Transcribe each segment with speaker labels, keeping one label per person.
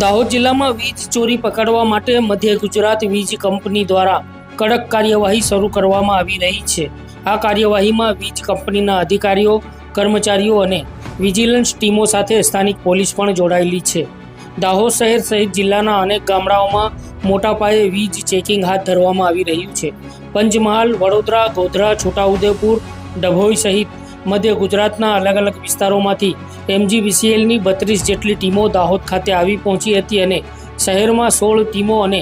Speaker 1: દાહોદ જિલ્લામાં વીજ ચોરી પકડવા માટે મધ્ય ગુજરાત વીજ કંપની દ્વારા કડક કાર્યવાહી શરૂ કરવામાં આવી રહી છે। આ કાર્યવાહીમાં વીજ કંપનીના અધિકારીઓ, કર્મચારીઓ અને વિજિલન્સ ટીમો સાથે સ્થાનિક પોલીસ પણ જોડાયેલી છે। દાહોદ શહેર સહિત જિલ્લાના અનેક ગામડાઓમાં મોટા પાયે વીજ ચેકિંગ હાથ ધરવામાં આવી રહ્યું છે। પંચમહાલ, વડોદરા, ગોધરા, છોટાઉદેપુર, ડભોઈ સહિત મધ્ય ગુજરાતના અલગ અલગ વિસ્તારોમાંથી MGVCLની 32 જેટલી ટીમો દાહોદ ખાતે આવી પહોંચી હતી અને શહેરમાં 16 ટીમો અને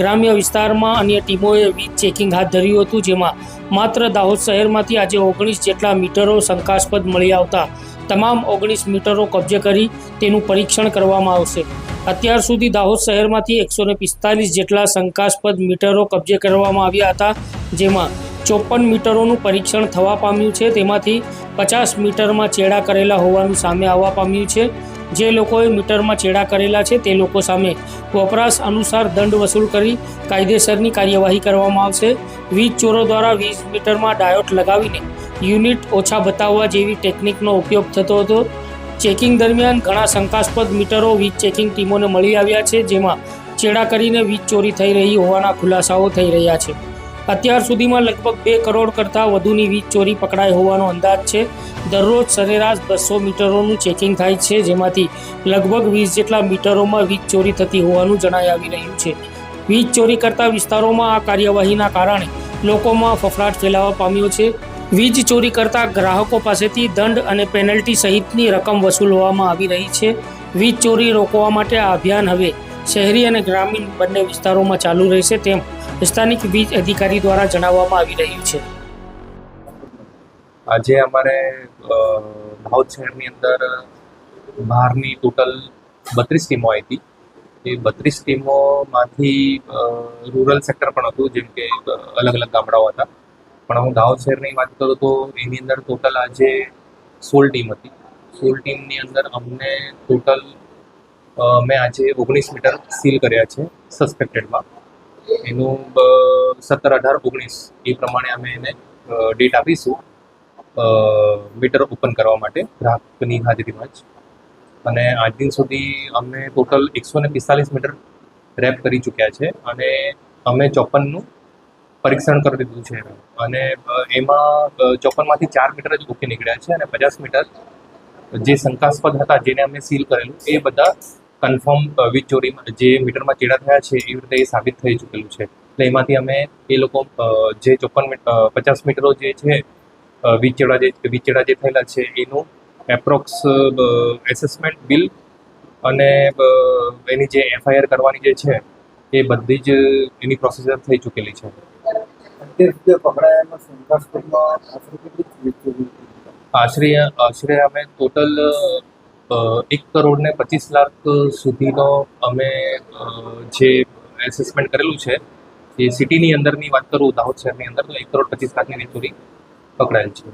Speaker 1: ગ્રામ્ય વિસ્તારમાં અન્ય ટીમોએ વીજ ચેકિંગ હાથ ધર્યું હતું, જેમાં માત્ર દાહોદ શહેરમાંથી આજે 19 જેટલા મીટરો શંકાસ્પદ મળી આવતા તમામ 19 મીટરો કબજે કરી તેનું પરીક્ષણ કરવામાં આવશે। અત્યાર સુધી દાહોદ શહેરમાંથી 145 જેટલા શંકાસ્પદ મીટરો કબજે કરવામાં આવ્યા હતા, જેમાં 54 મીટરોનું પરીક્ષણ થવા પામ્યું છે। તેમાંથી 50 મીટરમાં ચેડા કરેલા હોવાનું સામે આવવા પામ્યું છે। જે લોકોએ મીટરમાં ચેડા કરેલા છે તે લોકો સામે વપરાશ અનુસાર દંડ વસૂલ કરી કાયદેસરની કાર્યવાહી કરવામાં આવશે। વીજ ચોરો દ્વારા વીજ મીટરમાં ડાયોડ લગાવીને યુનિટ ઓછા બતાવવા જેવી ટેકનિકનો ઉપયોગ થતો હતો। ચેકિંગ દરમિયાન ઘણા શંકાસ્પદ મીટરો વીજ ચેકિંગ ટીમોને મળી આવ્યા છે, જેમાં ચેડા કરીને વીજ ચોરી થઈ રહી હોવાના ખુલાસાઓ થઈ રહ્યા છે। અત્યાર સુધીમાં લગભગ 2 કરોડ કરતાં વધુની વીજ ચોરી પકડાઈ હોવાનો અંદાજ છે। દરરોજ સરેરાશ 200 મીટરોનું ચેકિંગ થાય છે, જેમાંથી લગભગ 20 જેટલા મીટરોમાં વીજ ચોરી થતી હોવાનું જણાઈ આવી રહ્યું છે। વીજ ચોરી કરતા વિસ્તારોમાં આ કાર્યવાહીના કારણે લોકોમાં ફફડાટ ફેલાવા પામ્યો છે। વીજ ચોરી કરતા ગ્રાહકો પાસેથી દંડ અને પેનલ્ટી સહિતની રકમ વસૂલવામાં આવી રહી છે। વીજ ચોરી રોકવા માટે આ અભિયાન હવે શહેરી અને ગ્રામીણ બંને વિસ્તારોમાં ચાલુ રહેશે, તેમ સ્થાનિક વીજ અધિકારી દ્વારા જણાવવામાં આવી રહ્યું છે।
Speaker 2: આજે અમારે દાહોદ શહેરની અંદર બહારની ટોટલ 32 ટીમો આવી હતી। એ 32 ટીમોમાંથી રૂરલ સેક્ટર પણ હતું, જેમ કે અલગ અલગ ગામડાઓ હતા, પણ હું દાહોદ શહેરની વાત કરું તો એની અંદર ટોટલ આજે 16 ટીમ હતી। 16 ટીમની અંદર અમને ટોટલ મેં આજે 19 મીટર સીલ કર્યા છે સસ્પેક્ટેડમાં। એનું 17, 18, 19 એ પ્રમાણે અમે એને ડેટ આપીશું મીટર ઓપન કરવા માટે ગ્રાહકની હાજરીમાં જ। અને આજ દિન સુધી અમે ટોટલ 145 મીટર રેપ કરી ચૂક્યા છે અને અમે 54નું પરીક્ષણ કરી દીધું છે અને એમાં 54માંથી 4 મીટર જ ઓકે નીકળ્યા છે અને 50 મીટર જે શંકાસ્પદ હતા, જેને અમે સીલ કરેલું, એ બધા કન્ફર્મ વીજ ચોરીમાં જે મીટરમાં ચેડા થયા છે એવી રીતે એ સાબિત થઈ ચૂકેલું છે। એટલે એમાંથી અમે એ લોકો જે 50 મીટરો જે છે વીજ ચેડા જે થયેલા છે એનું એપ્રોક્સ એસેસમેન્ટ બિલ અને એની જે FIR કરવાની જે છે એ બધી જ એની પ્રોસેસર થઈ ચૂકેલી છે। આશરે અમે ટોટલ 1,25,00,000 સુધીનો અમે જે એસેસમેન્ટ કરેલું છે, એ સિટીની અંદરની વાત કરું, દાહોદ શહેરની અંદર, તો 1,25,00,000ની ચોરી પકડાયેલ છે।